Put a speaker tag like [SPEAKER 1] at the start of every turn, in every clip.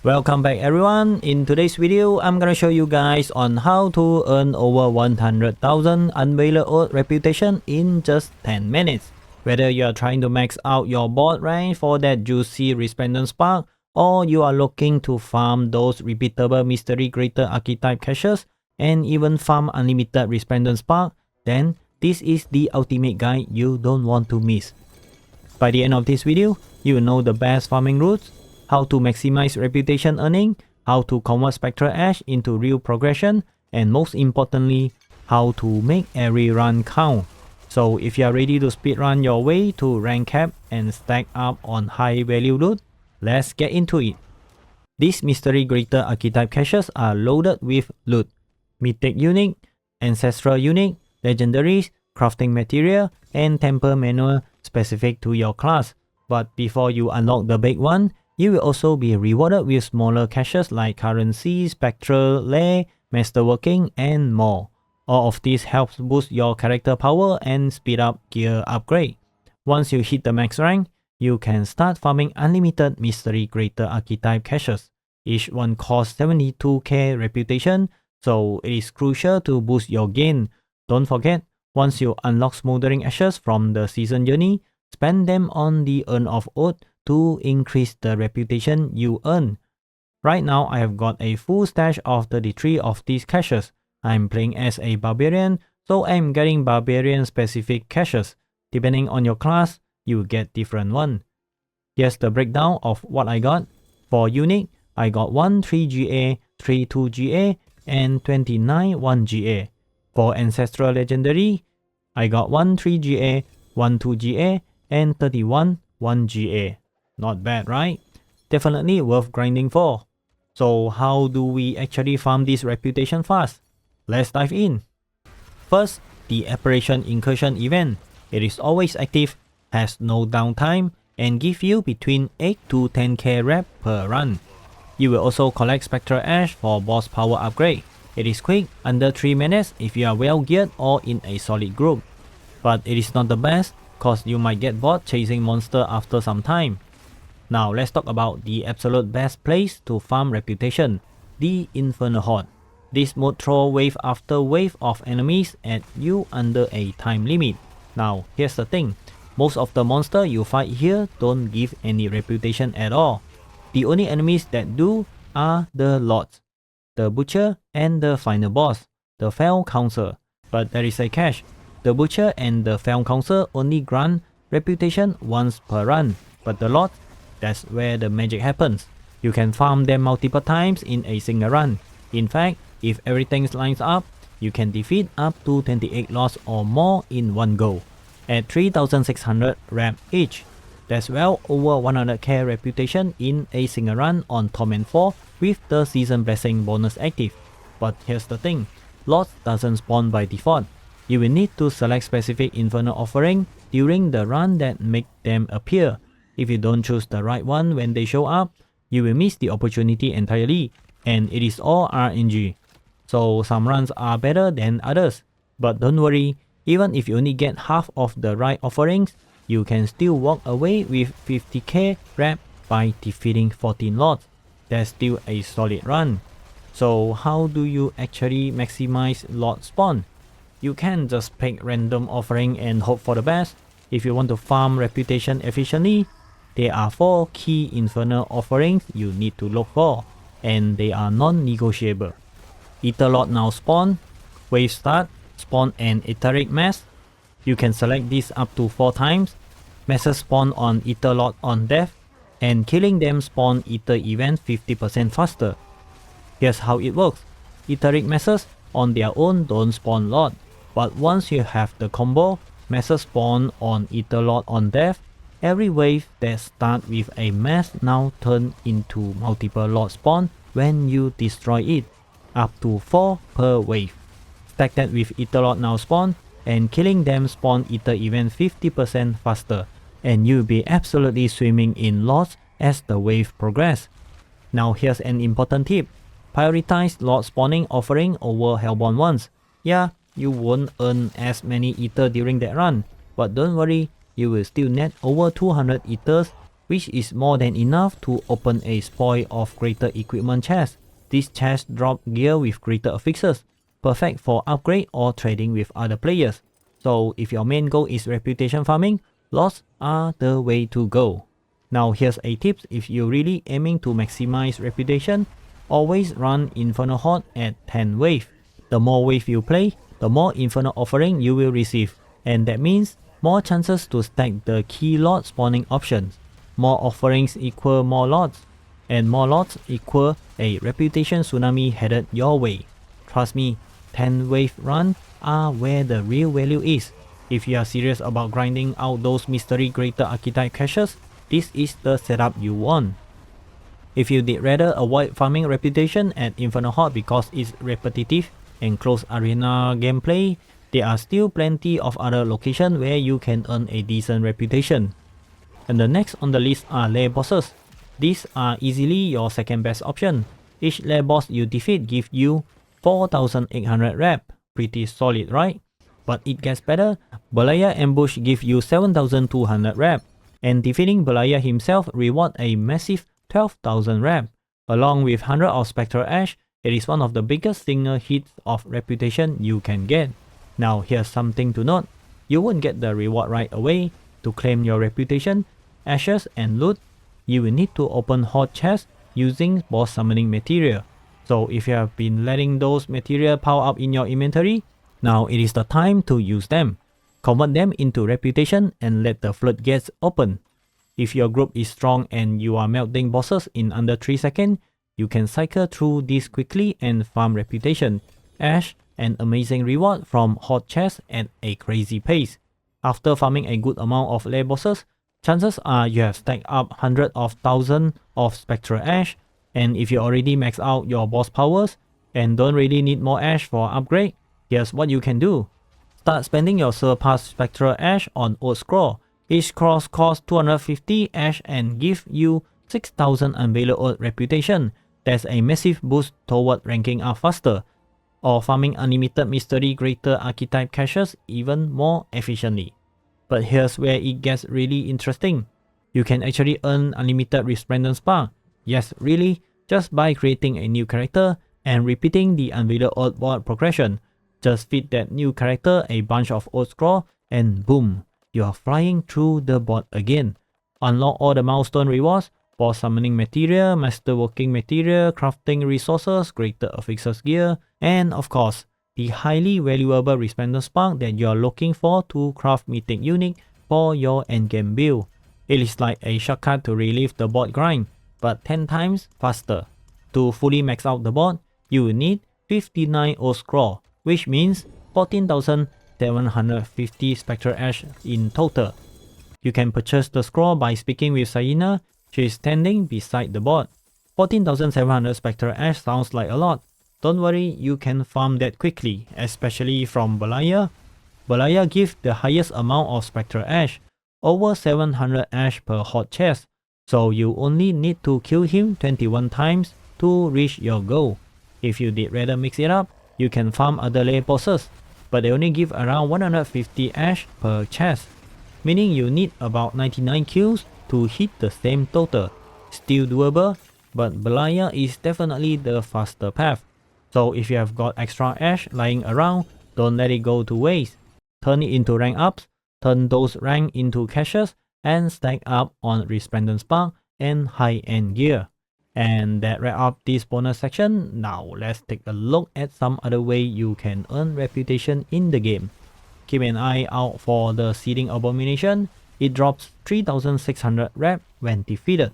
[SPEAKER 1] Welcome back everyone. In today's video, I'm gonna show you guys on how to earn over 100,000 Unveiler Oath reputation in just 10 minutes. Whether you are trying to max out your board rank for that juicy Resplendent Spark, or you are looking to farm those repeatable Mystery Greater Archetype Caches, and even farm unlimited Resplendent Spark, then this is the ultimate guide you don't want to miss. By the end of this video, you will know the best farming routes, how to maximize reputation earning, how to convert Spectral Ash into real progression, and most importantly, how to make every run count. So if you are ready to speedrun your way to rank cap and stack up on high value loot, let's get into it. These Mystery Greater Archetype Caches are loaded with loot, mythic unique, ancestral unique, legendaries, crafting material, and temper manual specific to your class. But before you unlock the big one, you will also be rewarded with smaller caches like currency, spectral, lair, masterworking, and more. All of this helps boost your character power and speed up gear upgrade. Once you hit the max rank, you can start farming unlimited Mystery Greater Archetype Caches. Each one costs 72k reputation, so it is crucial to boost your gain. Don't forget, once you unlock Smoldering Ashes from the season journey, spend them on the Urn of Oath to increase the reputation you earn. Right now, I have got a full stash of 33 of these caches. I'm playing as a barbarian, so I'm getting barbarian specific caches. Depending on your class, you get different one. Here's the breakdown of what I got. For unique, I got 1 3GA, 3 2GA, and 29 1GA. For ancestral legendary, I got 1 3GA, 1 2GA, and 31 1GA. Not bad, right? Definitely worth grinding for. So how do we actually farm this reputation fast? Let's dive in. First, the Apparition Incursion event. It is always active, has no downtime, and give you between 8 to 10k rep per run. You will also collect Spectral Ash for boss power upgrade. It is quick, under 3 minutes if you are well geared or in a solid group. But it is not the best, cause you might get bored chasing monster after some time. Now let's talk about the absolute best place to farm reputation, the Infernal Horde. This mode throws wave after wave of enemies at you under a time limit. Now here's the thing, most of the monsters you fight here don't give any reputation at all. The only enemies that do are the Lords, the Butcher, and the final boss, the Fell Council. But there is a catch, the Butcher and the Fell Council only grant reputation once per run, but the Lords, that's where the magic happens. You can farm them multiple times in a single run. In fact, if everything lines up, you can defeat up to 28 Lords or more in one go, at 3600 rep each. That's well over 100k reputation in a single run on Torment 4 with the Season Blessing bonus active. But here's the thing, Lords doesn't spawn by default. You will need to select specific Infernal offering during the run that make them appear. If you don't choose the right one when they show up, you will miss the opportunity entirely, and it is all RNG. So some runs are better than others. But don't worry, even if you only get half of the right offerings, you can still walk away with 50k rep by defeating 14 Lords. That's still a solid run. So how do you actually maximize Lord spawn? You can't just pick random offering and hope for the best. If you want to farm reputation efficiently, there are 4 key Infernal offerings you need to look for, and they are non-negotiable. Ether Lord now spawn, Wave Start, spawn an Etheric Mass. You can select this up to 4 times. Masses spawn on Ether Lord on death, and killing them spawn Ether event 50% faster. Here's how it works. Etheric Masses on their own don't spawn Lord, but once you have the combo, Masses spawn on Ether Lord on death. Every wave that starts with a mass now turn into multiple Lord spawn when you destroy it, up to 4 per wave. Stack that with Ether Lord now spawn, and killing them spawn Ether event 50% faster, and you'll be absolutely swimming in Lords as the wave progress. Now here's an important tip, prioritize Lord spawning offering over Hellborn ones. Yeah, you won't earn as many Ether during that run, but don't worry, you will still net over 200 Ethers which is more than enough to open a spoil of greater equipment chest. This chest drop gear with greater affixes, perfect for upgrade or trading with other players. So if your main goal is reputation farming, lots are the way to go. Now here's a tip: if you're really aiming to maximize reputation, always run Infernal Horde at 10 wave. The more wave you play, the more Infernal offering you will receive, and that means more chances to stack the key lot spawning options. More offerings equal more lots, and more lots equal a reputation tsunami headed your way. Trust me, 10 wave run are where the real value is. If you are serious about grinding out those Mystery Greater Archetype Caches, this is the setup you want. If you did rather avoid farming reputation at Infernal Horde because it's repetitive and close arena gameplay, there are still plenty of other locations where you can earn a decent reputation. And the next on the list are lair bosses. These are easily your second best option. Each lair boss you defeat gives you 4800 rep, pretty solid right? But it gets better. Belaya Ambush gives you 7200 rep, and defeating Belaya himself reward a massive 12,000 rep. Along with 100 of Spectral Ash, it is one of the biggest single hits of reputation you can get. Now here's something to note: you won't get the reward right away. To claim your reputation, ashes and loot, you will need to open horde chests using boss summoning material. So if you have been letting those material pile up in your inventory, now it is the time to use them. Convert them into reputation and let the floodgates open. If your group is strong and you are melting bosses in under 3 seconds, you can cycle through this quickly and farm reputation, ash, and amazing reward from horde chests at a crazy pace. After farming a good amount of lair bosses, chances are you have stacked up hundreds of thousands of Spectral Ash, and if you already max out your boss powers and don't really need more Ash for upgrade, here's what you can do. Start spending your surpass Spectral Ash on Old Scroll. Each scroll costs 250 Ash and give you 6000 Unveiler Old reputation. That's a massive boost toward ranking up faster, or farming unlimited Mystery Greater Archetype Caches even more efficiently. But here's where it gets really interesting. You can actually earn unlimited Resplendent Sparks. Yes, really, just by creating a new character and repeating the Unveiler Old board progression. Just feed that new character a bunch of old scroll and boom, you are flying through the board again. Unlock all the milestone rewards: boss summoning material, masterworking material, crafting resources, greater affixes gear, and of course, the highly valuable Resplendent Spark that you are looking for to craft mythic unique for your endgame build. It is like a shortcut to relieve the board grind, but 10 times faster. To fully max out the board, you will need 59 old scroll, which means 14,750 Spectral Ash in total. You can purchase the scroll by speaking with Saina. She is standing beside the board. 14,700 Spectral Ash sounds like a lot. Don't worry, you can farm that quickly, especially from Belaya. Belaya gives the highest amount of Spectral Ash, over 700 Ash per horde chest, so you only need to kill him 21 times to reach your goal. If you did rather mix it up, you can farm other lair bosses, but they only give around 150 Ash per chest, meaning you need about 99 kills to hit the same total. Still doable, but Belaya is definitely the faster path. So if you have got extra Ash lying around, don't let it go to waste. Turn it into rank ups, turn those rank into caches, and stack up on Resplendent Spark and high-end gear. And that wraps up this bonus section. Now let's take a look at some other way you can earn reputation in the game. Keep an eye out for the Seeding Abomination. It drops 3600 rep when defeated,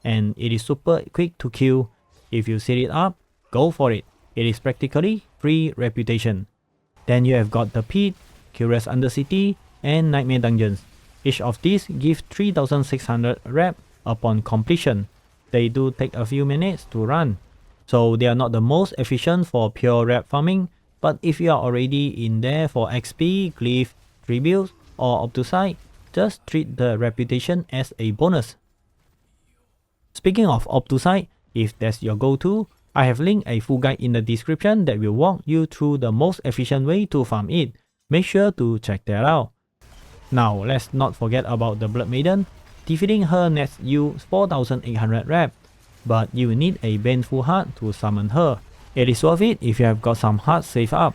[SPEAKER 1] and it is super quick to kill. If you set it up, go for it. It is practically free reputation. Then you have got the Pit, Curious Undercity, and Nightmare Dungeons. Each of these give 3600 rep upon completion. They do take a few minutes to run, so they are not the most efficient for pure rep farming, but if you are already in there for XP, Glyph, Tributes, or Obtusite, just treat the reputation as a bonus. Speaking of Obtusite, if that's your go-to, I have linked a full guide in the description that will walk you through the most efficient way to farm it. Make sure to check that out. Now let's not forget about the Blood Maiden. Defeating her nets you 4800 rep, but you need a Baneful Heart to summon her. It is worth it if you have got some hearts saved up.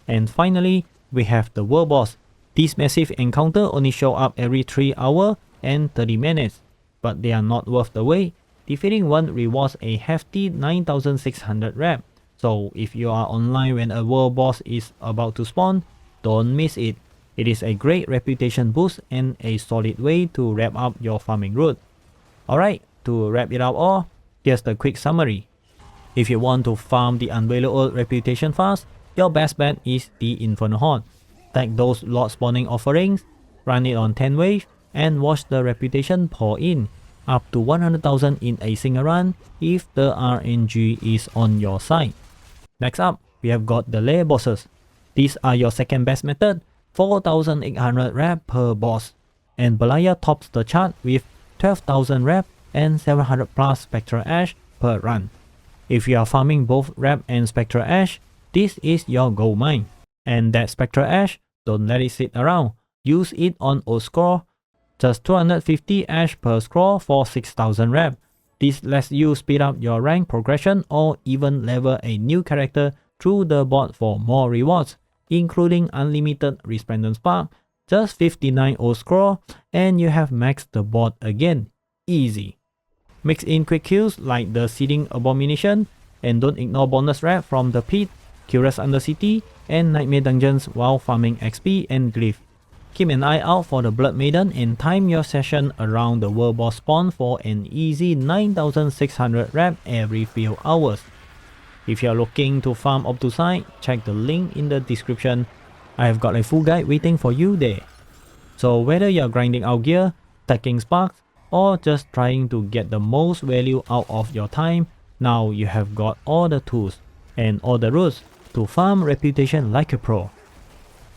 [SPEAKER 1] And finally, we have the World Boss. This massive encounter only show up every 3 hours and 30 minutes, but they are not worth the wait. Defeating one rewards a hefty 9600 rep, so if you are online when a World Boss is about to spawn, don't miss it. It is a great reputation boost and a solid way to wrap up your farming route. Alright, to wrap it up all, here's the quick summary. If you want to farm the Unveiler Ult reputation fast, your best bet is the Infernal Horde. Take those lot spawning offerings, run it on 10 waves, and watch the reputation pour in, up to 100,000 in a single run if the RNG is on your side. Next up, we have got the lair bosses. These are your second best method, 4800 rep per boss, and Belaya tops the chart with 12,000 rep and 700 plus Spectral Ash per run. If you are farming both rep and Spectral Ash, this is your gold mine. And that Spectral Ash, don't let it sit around, use it on old scroll. Just 250 Ash per scroll for 6000 rep. This lets you speed up your rank progression or even level a new character through the bot for more rewards, including unlimited Resplendent Sparks, just 59 old scroll, and you have maxed the bot again. Easy. Mix in quick kills like the Seeding Abomination, and don't ignore bonus rep from the Pit, Curious Undercity, and Nightmare Dungeons while farming XP and Glyph. Keep an eye out for the Blood Maiden and time your session around the World Boss spawn for an easy 9600 rep every few hours. If you are looking to farm Obtusite, check the link in the description. I have got a full guide waiting for you there. So whether you are grinding out gear, stacking sparks, or just trying to get the most value out of your time, now you have got all the tools and all the routes to farm reputation like a pro.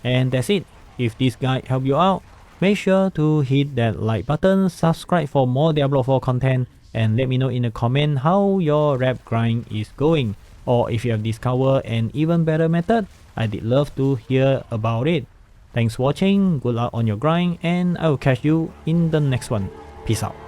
[SPEAKER 1] And that's it. If this guide helped you out, make sure to hit that like button, subscribe for more Diablo 4 content, and let me know in the comment how your rep grind is going. Or if you have discovered an even better method, I did love to hear about it. Thanks for watching, good luck on your grind, and I will catch you in the next one. Peace out.